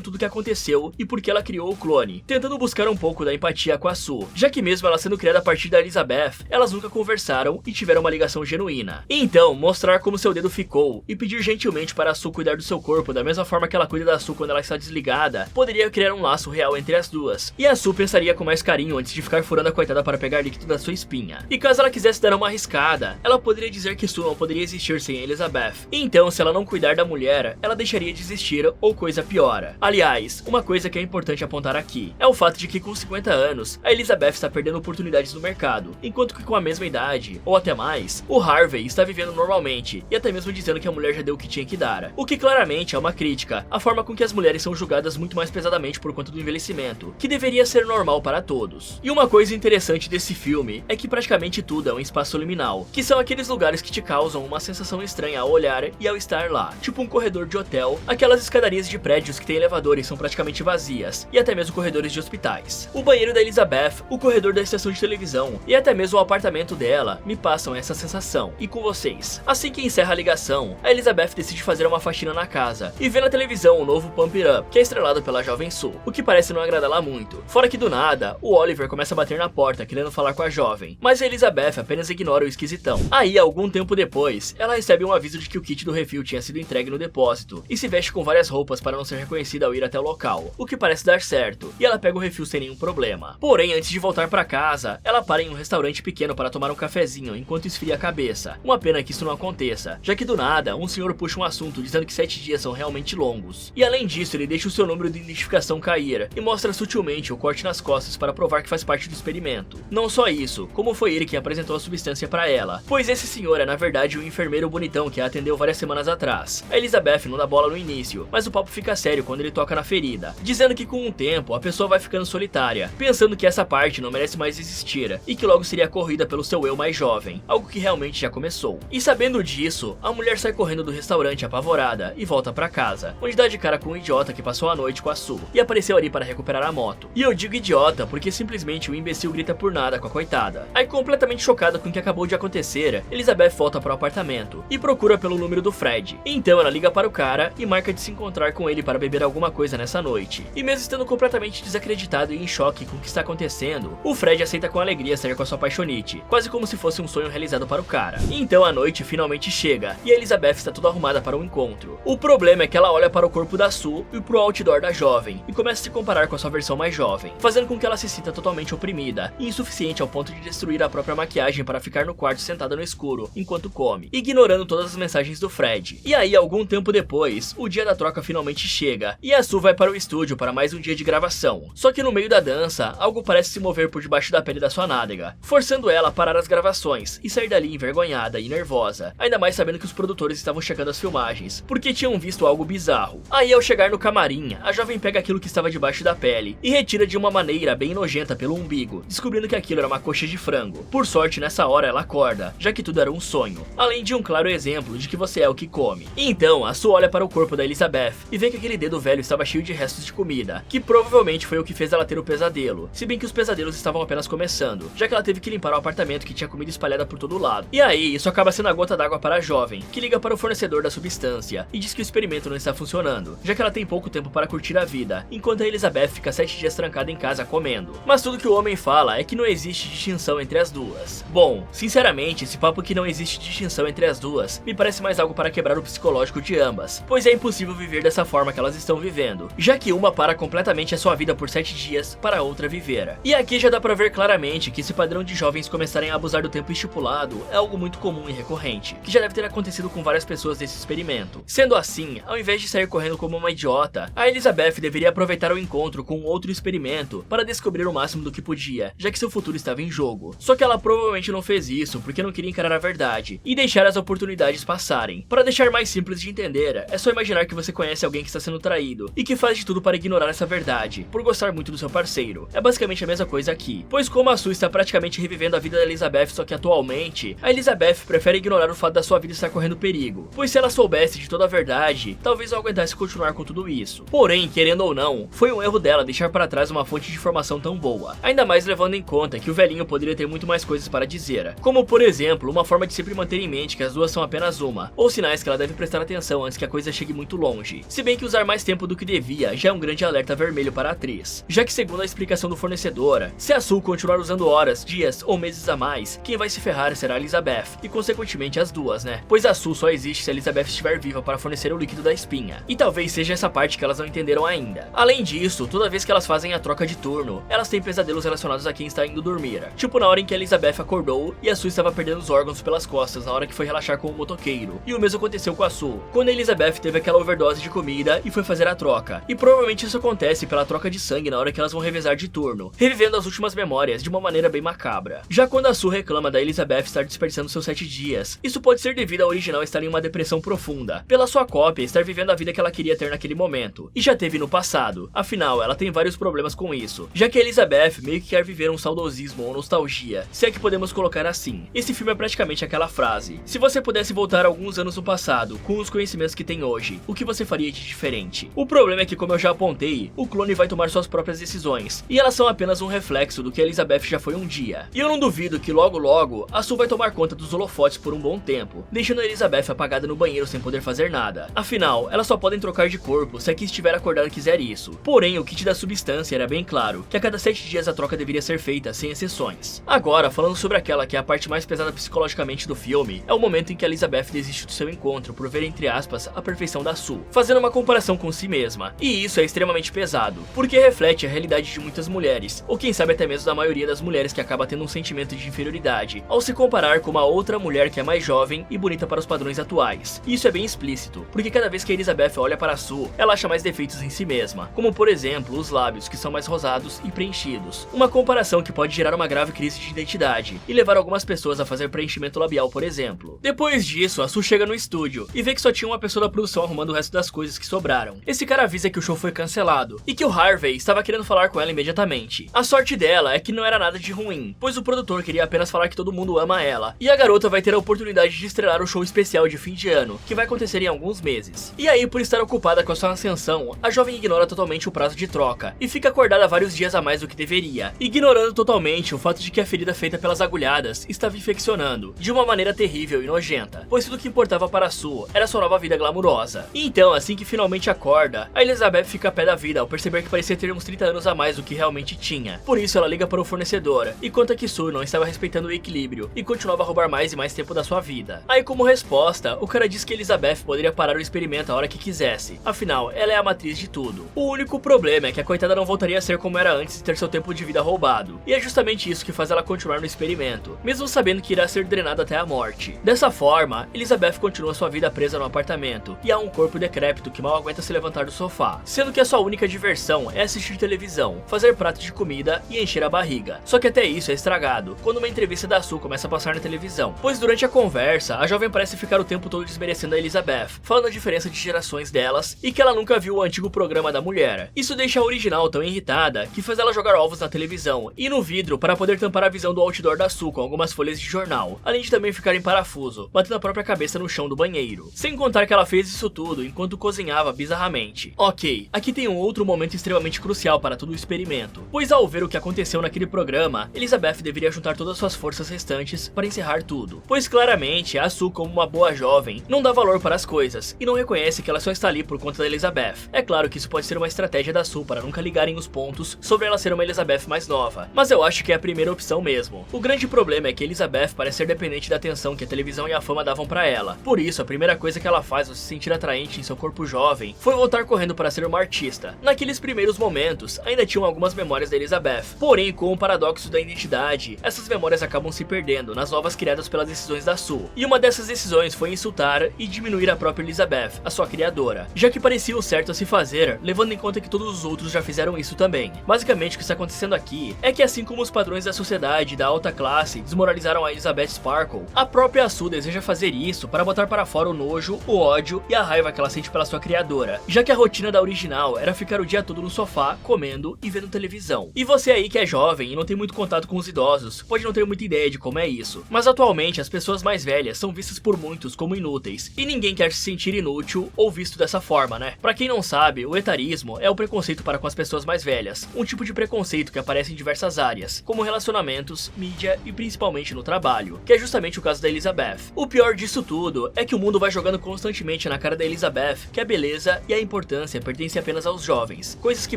A: tudo o que aconteceu e por que ela criou o clone, tentando buscar um pouco da empatia com a Sue, já que mesmo ela sendo criada a partir da Elizabeth, elas nunca conversaram e tiveram uma ligação genuína. Então, mostrar como seu dedo ficou e pedir gentilmente para a Sue cuidar do seu corpo da mesma forma que ela cuida da Sue quando ela está desligada, poderia criar um laço real entre as duas, e a Sue pensaria com mais carinho antes de ficar furando a coitada para pegar líquido da sua espinha. E caso ela quisesse dar uma arriscada, ela poderia dizer que Sue não poderia existir sem Elizabeth. Então, se ela não cuidar da mulher, ela deixaria de existir ou coisa piora. Aliás, uma coisa que é importante apontar aqui é o fato de que com 50 anos, a Elizabeth está perdendo oportunidades no mercado, enquanto que com a mesma idade, ou até mais, o Harvey está vivendo normalmente e até mesmo dizendo que a mulher já deu o que tinha que dar. O que claramente é uma crítica à forma com que as mulheres são julgadas muito mais pesadamente por conta do envelhecimento, que deveria ser normal para todos. E uma coisa interessante desse filme é que praticamente tudo é um espaço liminal, que são aqueles lugares que te causam uma sensação estranha ao olhar e ao estar lá, tipo um corredor de hotel, aquelas escadarias de prédios que tem elevadores são praticamente vazias, e até mesmo corredores de hospitais. O banheiro da Elizabeth, o corredor da estação de televisão e até mesmo o apartamento dela me passam essa sensação. E com vocês? Assim que encerra a ligação, a Elizabeth decide fazer uma faxina na casa e vê na televisão o novo Pump It Up, que é estrelado pela jovem Sue, o que parece não agradá-la muito. Fora que do nada, o Oliver começa a bater na porta querendo falar com a jovem, mas a Elizabeth apenas ignora o esquisitão. Aí, algum tempo depois, ela recebe um aviso de que o kit do refil tinha sido entregue no depósito e se veste com várias roupas para não ser reconhecida ao ir até o local, o que parece dar certo, e ela pega o refil sem nenhum problema. Porém, antes de voltar para casa, ela para em um restaurante pequeno para tomar um cafezinho enquanto esfria a cabeça. Uma pena que isso não aconteça, já que do nada, um senhor puxa um assunto dizendo que 7 dias são realmente longos. E além disso, ele deixa o seu número de identificação cair e mostra sutilmente o corte nas costas para provar que faz parte do experimento. Não só isso, como foi ele quem apresentou a substância para ela, pois esse senhor é na verdade o enfermeiro bonitão que a atendeu várias semanas atrás. A Elizabeth não dá bola no início, mas o papo fica sério quando ele toca na ferida, dizendo que com o tempo a pessoa vai ficando solitária, pensando que essa parte não merece mais existir e que logo seria corrida pelo seu eu mais jovem, algo que realmente já começou. E sabendo disso, a mulher sai correndo do restaurante apavorada e volta pra casa, onde dá de cara com um idiota que passou a noite com a Sue e apareceu ali para recuperar a moto. E eu digo idiota porque simplesmente o imbecil grita por nada com a coitada. Aí, completamente chocada com o que acabou de acontecer, Elizabeth volta para o apartamento e procura pelo número do Fred. Então ela liga para o cara e marca de se encontrar com ele para beber alguma coisa nessa noite. E mesmo estando completamente desacreditado e em choque com o que está acontecendo, o Fred aceita com alegria sair com a sua apaixonite, quase como se fosse um sonho realizado para o cara. Então a noite finalmente chega e a Elizabeth está toda arrumada para o encontro. O problema é que ela olha para o corpo da Sue e pro outdoor da jovem e começa a se comparar com a sua versão mais jovem, fazendo com que ela se sinta totalmente oprimida e insuficiente ao ponto de destruir a própria maquiagem para ficar no quarto sentada no escuro enquanto come, ignorando todas as mensagens do Fred. E aí, algum tempo depois, o dia da troca finalmente chega e a Sue vai para o estúdio para mais um dia de gravação. Só que no meio da dança, algo parece se mover por debaixo da pele da sua nádega, forçando ela a parar as gravações e sair dali envergonhada e nervosa, ainda mais sabendo que os produtores estavam checando as filmagens, porque tinham visto algo bizarro. Aí, ao chegar no camarim, a jovem pega aquilo que estava debaixo da pele e retira de uma maneira bem nojenta pelo umbigo, descobrindo que aquilo era uma coxa de frango. Por sorte, nessa hora ela acorda, já que tudo era um sonho, além de um claro exemplo de que você é o que come. E então, a Sue olha para o corpo da Elizabeth e vê que aquele dedo velho estava cheio de restos de comida, que provavelmente foi o que fez ela ter o pesadelo, se bem que os pesadelos estavam apenas começando, já que ela teve que limpar o apartamento que tinha comida espalhada por todo lado. E aí, isso acaba sendo a gota d'água para a jovem, que liga para o fornecedor da substância e diz que o experimento não está funcionando, já que ela tem pouco tempo para curtir a vida, enquanto a Elizabeth fica 7 dias trancada em casa comendo. Mas tudo que o homem fala é que não existe distinção entre as duas. Bom, sinceramente, esse papo que não existe distinção entre as duas me parece mais algo para quebrar o psicológico de ambas, pois é impossível viver dessa forma que elas estão vivendo, já que uma para completamente a sua vida por 7 dias para a outra viver. E aqui já dá pra ver claramente que esse padrão de jovens começarem a abusar do tempo estipulado é algo muito comum e recorrente, que já deve ter acontecido com várias pessoas desse experimento. Sendo assim, ao invés de sair correndo como uma idiota, a Elizabeth deveria aproveitar o encontro com outro experimento para descobrir o máximo do que podia, já que seu futuro estava em jogo. Só que ela provavelmente não fez isso porque não queria encarar a verdade e deixar as oportunidades passarem. Para deixar mais simples de entender, é só imaginar que você conhece alguém que está sendo traído e que faz de tudo para ignorar essa verdade, por gostar muito do seu parceiro. É basicamente a mesma coisa aqui, pois como a Sue está praticamente revivendo a vida da Elizabeth, só que atualmente, a Elizabeth prefere ignorar ignorar o fato da sua vida estar correndo perigo, pois se ela soubesse de toda a verdade, talvez não aguentasse continuar com tudo isso. Porém, querendo ou não, foi um erro dela deixar para trás uma fonte de informação tão boa, ainda mais levando em conta que o velhinho poderia ter muito mais coisas para dizer, como por exemplo, uma forma de sempre manter em mente que as duas são apenas uma, ou sinais que ela deve prestar atenção antes que a coisa chegue muito longe, se bem que usar mais tempo do que devia já é um grande alerta vermelho para a atriz, já que segundo a explicação do fornecedor, se a Sue continuar usando horas, dias ou meses a mais, quem vai se ferrar será a Elizabeth, e consequentemente as duas, né? Pois a Sue só existe se a Elizabeth estiver viva para fornecer o líquido da espinha, e talvez seja essa parte que elas não entenderam ainda. Além disso, toda vez que elas fazem a troca de turno, elas têm pesadelos relacionados a quem está indo dormir, tipo na hora em que a Elizabeth acordou e a Sue estava perdendo os órgãos pelas costas na hora que foi relaxar com o motoqueiro, e o mesmo aconteceu com a Sue, quando a Elizabeth teve aquela overdose de comida e foi fazer a troca, e provavelmente isso acontece pela troca de sangue na hora que elas vão revezar de turno, revivendo as últimas memórias de uma maneira bem macabra. Já quando a Sue reclama da Elizabeth estar desperdiçando seus 7 dias, isso pode ser devido ao original estar em uma depressão profunda, pela sua cópia estar vivendo a vida que ela queria ter naquele momento, e já teve no passado, afinal ela tem vários problemas com isso, já que a Elizabeth meio que quer viver um saudosismo ou nostalgia, se é que podemos colocar assim. Esse filme é praticamente aquela frase: se você pudesse voltar alguns anos no passado, com os conhecimentos que tem hoje, o que você faria de diferente? O problema é que, como eu já apontei, o clone vai tomar suas próprias decisões, e elas são apenas um reflexo do que a Elizabeth já foi um dia. E eu não duvido que logo logo, a Sue vai tomar conta dos holofotes por um bom tempo, deixando a Elizabeth apagada no banheiro sem poder fazer nada. Afinal, elas só podem trocar de corpo se a que estiver acordada quiser isso. Porém, o kit da substância era bem claro, que a cada 7 dias a troca deveria ser feita, sem exceções. Agora, falando sobre aquela que é a parte mais pesada psicologicamente do filme, é o momento em que a Elizabeth desiste do seu encontro por ver, entre aspas, a perfeição da Sue, fazendo uma comparação com si mesma. E isso é extremamente pesado, porque reflete a realidade de muitas mulheres, ou quem sabe até mesmo da maioria das mulheres que acaba tendo um sentimento de inferioridade, ao se comparar com uma outra mulher que é mais jovem e bonita para os padrões atuais. E isso é bem explícito, porque cada vez que a Elizabeth olha para a Sue, ela acha mais defeitos em si mesma, como por exemplo, os lábios que são mais rosados e preenchidos. Uma comparação que pode gerar uma grave crise de identidade, e levar algumas pessoas a fazer preenchimento labial, por exemplo. Depois disso, a Sue chega no estúdio, e vê que só tinha uma pessoa da produção arrumando o resto das coisas que sobraram. Esse cara avisa que o show foi cancelado, e que o Harvey estava querendo falar com ela imediatamente. A sorte dela é que não era nada de ruim, pois o produtor queria apenas falar que todo mundo ama ela, e a garota vai ter a oportunidade de estrelar o show especial de fim de ano, que vai acontecer em alguns meses. E aí, por estar ocupada com a sua ascensão, a jovem ignora totalmente o prazo de troca, e fica acordada vários dias a mais do que deveria, ignorando totalmente o fato de que a ferida feita pelas agulhadas estava infeccionando, de uma maneira terrível e nojenta, pois tudo que importava para a Sue era sua nova vida glamurosa. E então, assim que finalmente acorda, a Elizabeth fica a pé da vida ao perceber que parecia ter uns 30 anos a mais do que realmente tinha. Por isso ela liga para o fornecedor e conta que Sue não estava respeitando o equilíbrio e continuava a roubar mais e mais tempo da sua vida. Aí, como resposta, o cara diz que Elizabeth poderia parar o experimento a hora que quisesse, afinal, ela é a matriz de tudo. O único problema é que a coitada não voltaria a ser como era antes de ter seu tempo de vida roubado, e é justamente isso que faz ela continuar no experimento, mesmo sabendo que irá ser drenada até a morte. Dessa forma, Elizabeth continua sua vida presa no apartamento, e há um corpo decrépito que mal aguenta se levantar do sofá, sendo que a sua única diversão é assistir televisão, fazer prato de comida e encher a barriga. Só que até isso é estragado, quando uma entrevista da Sue começa a passar na televisão, pois durante a conversa, a jovem parece ficar o tempo todo desmerecendo a Elizabeth, falando a diferença de gerações delas, e que ela nunca viu o antigo programa da mulher. Isso deixa a original tão irritada, que faz ela jogar ovos na televisão, e no vidro para poder tampar a visão do outdoor da Sue com algumas folhas de jornal, além de também ficar em parafuso, batendo a própria cabeça no chão do banheiro. Sem contar que ela fez isso tudo enquanto cozinhava bizarramente. Ok, aqui tem um outro momento extremamente crucial para todo o experimento, pois ao ver o que aconteceu naquele programa, Elizabeth deveria juntar todas suas forças restantes para encerrar tudo, pois claramente a Sue, como uma boa jovem, não dá valor para as coisas, e não reconhece que ela só está ali por conta da Elizabeth. É claro que isso pode ser uma estratégia da Sue para nunca ligarem os pontos sobre ela ser uma Elizabeth mais nova, mas eu acho que é a primeira opção mesmo. O grande problema é que Elizabeth parece ser dependente da atenção que a televisão e a fama davam para ela, por isso a primeira coisa que ela faz ao se sentir atraente em seu corpo jovem foi voltar correndo para ser uma artista. Naqueles primeiros momentos, ainda tinham algumas memórias da Elizabeth, porém com o paradoxo da identidade, essas memórias acabam se perdendo nas novas criadas pelas decisões da Sue, e uma dessas decisões foi insultar e diminuir a própria Elizabeth, a sua criadora, já que parecia o certo a se fazer, levando em conta que todos os outros já fizeram isso também. Basicamente o que está acontecendo aqui é que assim como os padrões da sociedade da alta classe desmoralizaram a Elizabeth Sparkle, a própria Sue deseja fazer isso para botar para fora o nojo, o ódio e a raiva que ela sente pela sua criadora, já que a rotina da original era ficar o dia todo no sofá, comendo e vendo televisão. E você aí que é jovem e não tem muito contato com os idosos, pode não ter muita ideia de como é isso, mas atualmente as pessoas mais mais velhas são vistas por muitos como inúteis, e ninguém quer se sentir inútil ou visto dessa forma, né? Pra quem não sabe, o etarismo é o preconceito para com as pessoas mais velhas, um tipo de preconceito que aparece em diversas áreas, como relacionamentos, mídia e principalmente no trabalho, que é justamente o caso da Elizabeth. O pior disso tudo é que o mundo vai jogando constantemente na cara da Elizabeth que a beleza e a importância pertencem apenas aos jovens, coisas que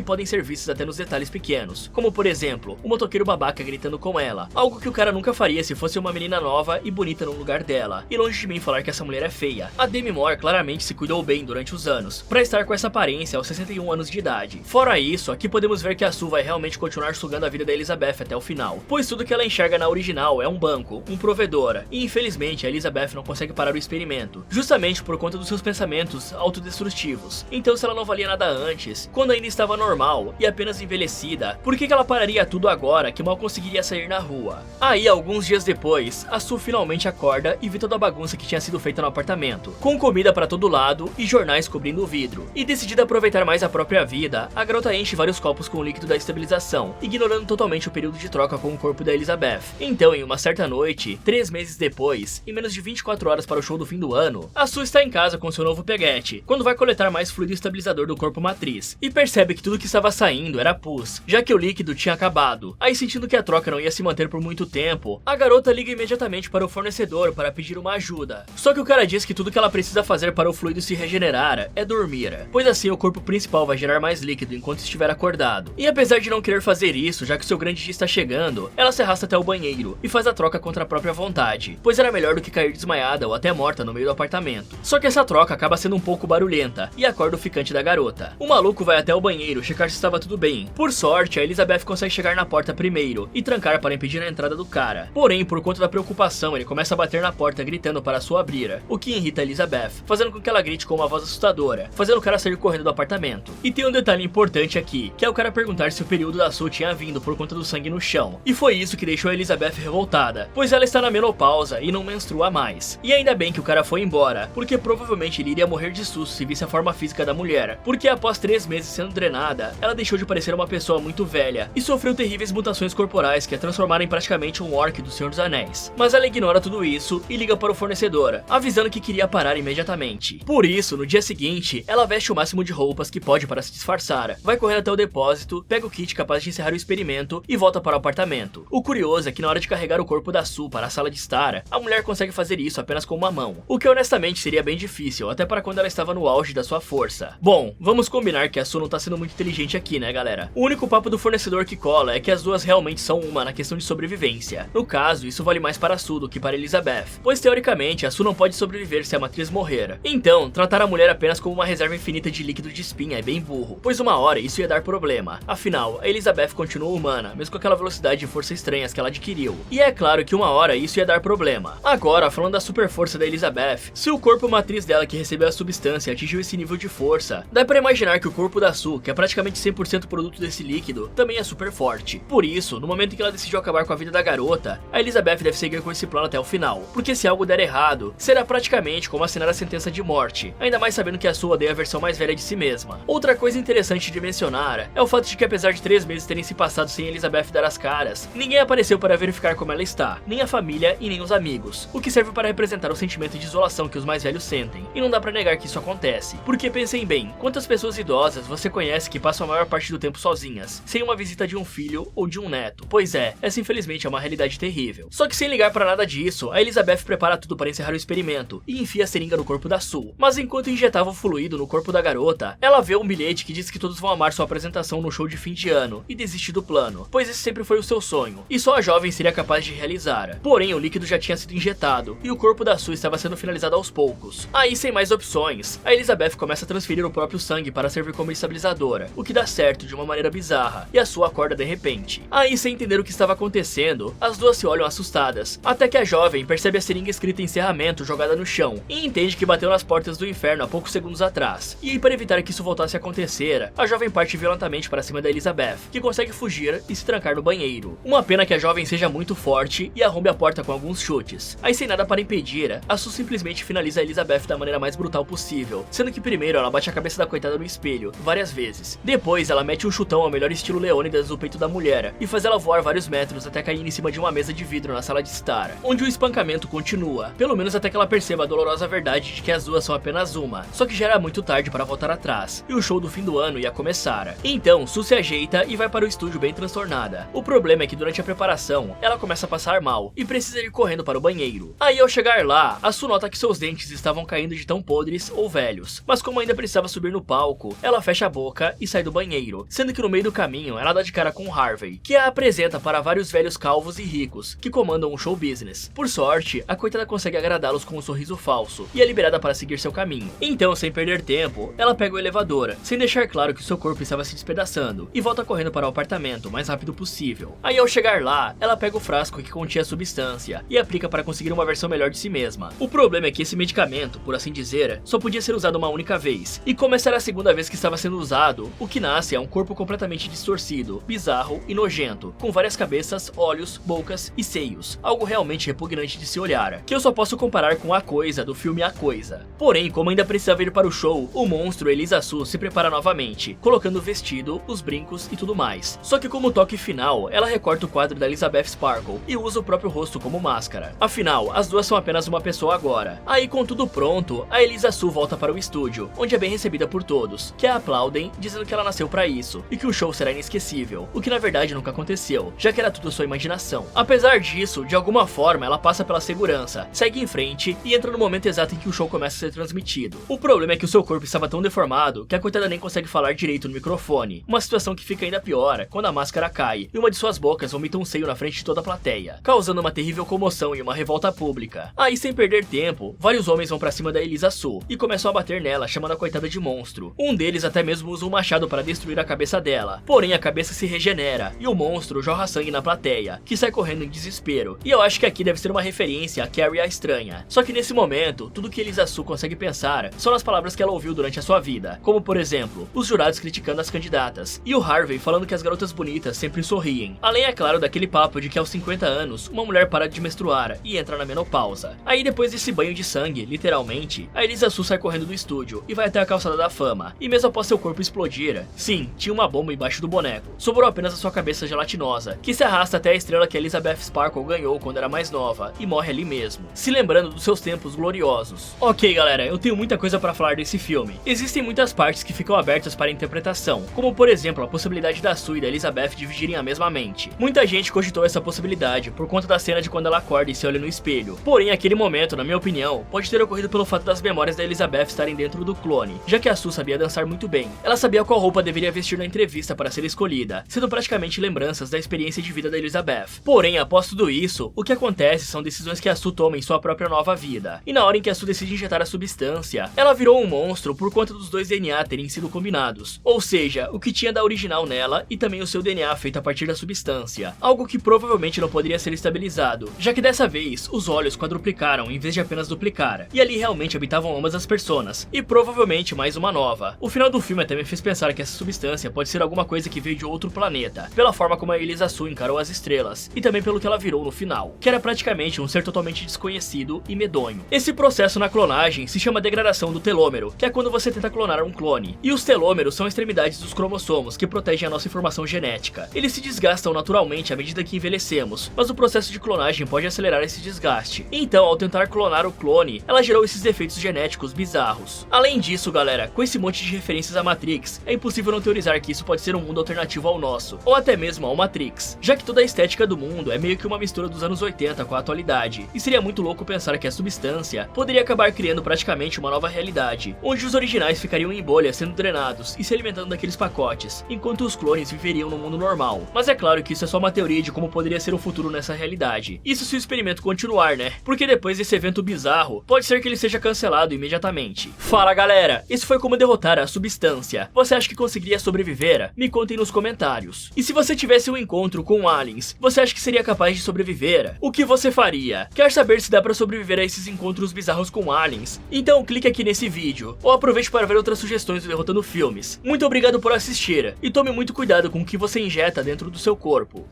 A: podem ser vistas até nos detalhes pequenos, como por exemplo, o motoqueiro babaca gritando com ela, algo que o cara nunca faria se fosse uma menina nova e bonita no lugar dela, e longe de mim falar que essa mulher é feia. A Demi Moore claramente se cuidou bem durante os anos, pra estar com essa aparência aos 61 anos de idade. Fora isso, aqui podemos ver que a Sue vai realmente continuar sugando a vida da Elizabeth até o final, pois tudo que ela enxerga na original é um banco, um provedor, e infelizmente a Elizabeth não consegue parar o experimento, justamente por conta dos seus pensamentos autodestrutivos. Então se ela não valia nada antes, quando ainda estava normal e apenas envelhecida, por que ela pararia tudo agora que mal conseguiria sair na rua? Aí, alguns dias depois, a Sue finalmente acorda e vê toda a bagunça que tinha sido feita no apartamento, com comida para todo lado e jornais cobrindo o vidro. E decidida a aproveitar mais a própria vida, a garota enche vários copos com o líquido da estabilização, ignorando totalmente o período de troca com o corpo da Elizabeth. Então, em uma certa noite, 3 meses depois, em menos de 24 horas para o show do fim do ano, a Sue está em casa com seu novo peguete, quando vai coletar mais fluido estabilizador do corpo matriz, e percebe que tudo que estava saindo era pus, já que o líquido tinha acabado. Aí, sentindo que a troca não ia se manter por muito tempo, a garota liga imediatamente para o fornecedor para pedir uma ajuda. Só que o cara diz que tudo que ela precisa fazer para o fluido se regenerar é dormir, pois assim o corpo principal vai gerar mais líquido enquanto estiver acordado. E apesar de não querer fazer isso, já que seu grande dia está chegando, ela se arrasta até o banheiro e faz a troca contra a própria vontade, pois era melhor do que cair desmaiada ou até morta no meio do apartamento. Só que essa troca acaba sendo um pouco barulhenta e acorda o ficante da garota. O maluco vai até o banheiro checar se estava tudo bem. Por sorte, a Elizabeth consegue chegar na porta primeiro e trancar para impedir a entrada do cara. Porém, por conta da preocupação, ele começa a bater na porta gritando para a Sue abrir, o que irrita a Elizabeth, fazendo com que ela grite com uma voz assustadora, fazendo o cara sair correndo do apartamento. E tem um detalhe importante aqui, que é o cara perguntar se o período da Sue tinha vindo por conta do sangue no chão. E foi isso que deixou a Elizabeth revoltada, pois ela está na menopausa e não menstrua mais. E ainda bem que o cara foi embora, porque provavelmente ele iria morrer de susto se visse a forma física da mulher, porque após 3 meses sendo drenada, ela deixou de parecer uma pessoa muito velha e sofreu terríveis mutações corporais que a transformaram em praticamente um orc do Senhor dos Anéis. Mas ela ignora tudo isso e liga para o fornecedor, avisando que queria parar imediatamente. Por isso, no dia seguinte, ela veste o máximo de roupas que pode para se disfarçar, vai correr até o depósito, pega o kit capaz de encerrar o experimento e volta para o apartamento. O curioso é que na hora de carregar o corpo da Sue para a sala de estar, a mulher consegue fazer isso apenas com uma mão, o que honestamente seria bem difícil, até para quando ela estava no auge da sua força. Bom, vamos combinar que a Sue não tá sendo muito inteligente aqui, né, galera? O único papo do fornecedor que cola é que as duas realmente são uma na questão de sobrevivência. No caso, isso vale mais para a Sue do que para Elizabeth, pois teoricamente a Sue não pode sobreviver se a matriz morrer. Então, tratar a mulher apenas como uma reserva infinita de líquido de espinha é bem burro, pois uma hora isso ia dar problema. Afinal, a Elizabeth continua humana, mesmo com aquela velocidade e força estranhas que ela adquiriu. E é claro que uma hora isso ia dar problema. Agora, falando da super força da Elizabeth, se o corpo matriz dela que recebeu a substância atingiu esse nível de força, dá pra imaginar que o corpo da Sue, que é praticamente 100% produto desse líquido, também é super forte. Por isso, no momento em que ela decidiu acabar com a vida da garota, a Elizabeth deve seguir com esse plano até o final, porque se algo der errado, será praticamente como assinar a sentença de morte, ainda mais sabendo que a Sue odeia a versão mais velha de si mesma. Outra coisa interessante de mencionar é o fato de que apesar de 3 meses terem se passado sem Elizabeth dar as caras, ninguém apareceu para verificar como ela está, nem a família e nem os amigos, o que serve para representar o sentimento de isolação que os mais velhos sentem, e não dá pra negar que isso acontece, porque pensem bem, quantas pessoas idosas você conhece que passam a maior parte do tempo sozinhas, sem uma visita de um filho ou de um neto? Pois é, essa infelizmente é uma realidade terrível. Só que sem ligar pra nada disso, a Elizabeth prepara tudo para encerrar o experimento e enfia a seringa no corpo da Sue, mas enquanto injetava o fluido no corpo da garota, ela vê um bilhete que diz que todos vão amar sua apresentação no show de fim de ano e desiste do plano, pois esse sempre foi o seu sonho, e só a jovem seria capaz de realizar. Porém, o líquido já tinha sido injetado, e o corpo da Sue estava sendo finalizado aos poucos. Aí, sem mais opções, a Elizabeth começa a transferir o próprio sangue para servir como estabilizadora, o que dá certo de uma maneira bizarra, e a Sue acorda de repente. Aí, sem entender o que estava acontecendo, as duas se olham assustadas, até que a jovem percebe a seringa escrita encerramento jogada no chão, e entende que bateu nas portas do inferno há poucos segundos atrás. E aí, para evitar que isso voltasse a acontecer, a jovem parte violentamente para cima da Elizabeth, que consegue fugir e se trancar no banheiro. Uma pena que a jovem seja muito forte e arrombe a porta com alguns chutes. Aí, sem nada para impedir, a Sue simplesmente finaliza a Elizabeth da maneira mais brutal possível, sendo que primeiro ela bate a cabeça da coitada no espelho, várias vezes. Depois, ela mete um chutão ao melhor estilo Leônidas no peito da mulher, e faz ela voar vários metros até cair em cima de uma mesa de vidro na sala de estar, onde o espancamento treinamento continua, pelo menos até que ela perceba a dolorosa verdade de que as duas são apenas uma, só que já era muito tarde para voltar atrás, e o show do fim do ano ia começar. Então, Su se ajeita e vai para o estúdio bem transtornada. O problema é que durante a preparação, ela começa a passar mal e precisa ir correndo para o banheiro. Aí ao chegar lá, a Su nota que seus dentes estavam caindo de tão podres ou velhos, mas como ainda precisava subir no palco, ela fecha a boca e sai do banheiro, sendo que no meio do caminho ela dá de cara com Harvey, que a apresenta para vários velhos calvos e ricos, que comandam o show business. Por sorte, a coitada consegue agradá-los com um sorriso falso, e é liberada para seguir seu caminho. Então, sem perder tempo, ela pega o elevador, sem deixar claro que seu corpo estava se despedaçando, e volta correndo para o apartamento o mais rápido possível. Aí ao chegar lá, ela pega o frasco que continha a substância, e aplica para conseguir uma versão melhor de si mesma. O problema é que esse medicamento, por assim dizer, só podia ser usado uma única vez, e como essa era a segunda vez que estava sendo usado, o que nasce é um corpo completamente distorcido, bizarro e nojento, com várias cabeças, olhos, bocas e seios, algo realmente repugnante de se olhar, que eu só posso comparar com A Coisa do filme A Coisa. Porém, como ainda precisava ir para o show, o monstro Elisa Su se prepara novamente, colocando o vestido, os brincos e tudo mais. Só que como toque final, ela recorta o quadro da Elizabeth Sparkle e usa o próprio rosto como máscara. Afinal, as duas são apenas uma pessoa agora. Aí com tudo pronto, a Elisa Su volta para o estúdio, onde é bem recebida por todos, que a aplaudem, dizendo que ela nasceu para isso, e que o show será inesquecível, o que na verdade nunca aconteceu, já que era tudo sua imaginação. Apesar disso, de alguma forma ela passa pela segurança, segue em frente e entra no momento exato em que o show começa a ser transmitido. O problema é que o seu corpo estava tão deformado que a coitada nem consegue falar direito no microfone, uma situação que fica ainda pior quando a máscara cai e uma de suas bocas vomita um seio na frente de toda a plateia, causando uma terrível comoção e uma revolta pública. Aí, sem perder tempo, vários homens vão pra cima da Elisa Su e começam a bater nela, chamando a coitada de monstro. Um deles até mesmo usa um machado para destruir a cabeça dela, porém a cabeça se regenera e o monstro jorra sangue na plateia, que sai correndo em desespero. E eu acho que aqui deve ser uma referência a Carrie a Estranha. Só que nesse momento, tudo que Elisa Su consegue pensar são nas palavras que ela ouviu durante a sua vida, como por exemplo, os jurados criticando as candidatas, e o Harvey falando que as garotas bonitas sempre sorriem. Além, é claro, daquele papo de que aos 50 anos, uma mulher para de menstruar e entra na menopausa. Aí depois desse banho de sangue, literalmente, a Elisa Su sai correndo do estúdio e vai até a calçada da fama, e mesmo após seu corpo explodir, sim, tinha uma bomba embaixo do boneco, sobrou apenas a sua cabeça gelatinosa, que se arrasta até a estrela que Elizabeth Sparkle ganhou quando era mais nova, e morre ali mesmo, se lembrando dos seus tempos gloriosos. Ok galera, eu tenho muita coisa para falar desse filme. Existem muitas partes que ficam abertas para interpretação, como por exemplo a possibilidade da Su e da Elizabeth dividirem a mesma mente. Muita gente cogitou essa possibilidade por conta da cena de quando ela acorda e se olha no espelho, porém aquele momento, na minha opinião, pode ter ocorrido pelo fato das memórias da Elizabeth estarem dentro do clone, já que a Su sabia dançar muito bem. Ela sabia qual roupa deveria vestir na entrevista para ser escolhida, sendo praticamente lembranças da experiência de vida da Elizabeth. Porém, após tudo isso, o que acontece são decisões que a Su toma em sua própria nova vida. E na hora em que a Su decide injetar a substância, ela virou um monstro por conta dos dois DNA terem sido combinados. Ou seja, o que tinha da original nela e também o seu DNA feito a partir da substância. Algo que provavelmente não poderia ser estabilizado, já que dessa vez os olhos quadruplicaram em vez de apenas duplicar. E ali realmente habitavam ambas as personas, e provavelmente mais uma nova. O final do filme até me fez pensar que essa substância pode ser alguma coisa que veio de outro planeta, pela forma como a Elisa Su encarou as estrelas, e também pelo que ela virou no final, que era praticamente um ser totalmente desconhecido e medonho. Esse processo na clonagem se chama degradação do telômero, que é quando você tenta clonar um clone. E os telômeros são extremidades dos cromossomos que protegem a nossa informação genética. Eles se desgastam naturalmente à medida que envelhecemos, mas o processo de clonagem pode acelerar esse desgaste. Então, ao tentar clonar o clone, ela gerou esses defeitos genéticos bizarros. Além disso, galera, com esse monte de referências à Matrix, é impossível não teorizar que isso pode ser um mundo alternativo ao nosso, ou até mesmo ao Matrix, já que toda a estética do mundo é meio que uma mistura dos anos 80 com a atualidade, e seria muito louco pensar que a substância poderia acabar criando praticamente uma nova realidade, onde os originais ficariam em bolhas sendo drenados e se alimentando daqueles pacotes, enquanto os clones viveriam no mundo normal. Mas é claro que isso é só uma teoria de como poderia ser o futuro nessa realidade. Isso se o experimento continuar, né? Porque depois desse evento bizarro, pode ser que ele seja cancelado imediatamente. Fala galera, esse foi como derrotar a substância. Você acha que conseguiria sobreviver? Me contem nos comentários. E se você tivesse um encontro com aliens, você acha que seria capaz de sobreviver? O que você faria? Quer saber se dá pra sobreviver a esses encontros bizarros com aliens? Então clique aqui nesse vídeo, ou aproveite para ver outras sugestões do Derrotando Filmes. Muito obrigado por assistir, e tome muito cuidado com o que você injeta dentro do seu corpo.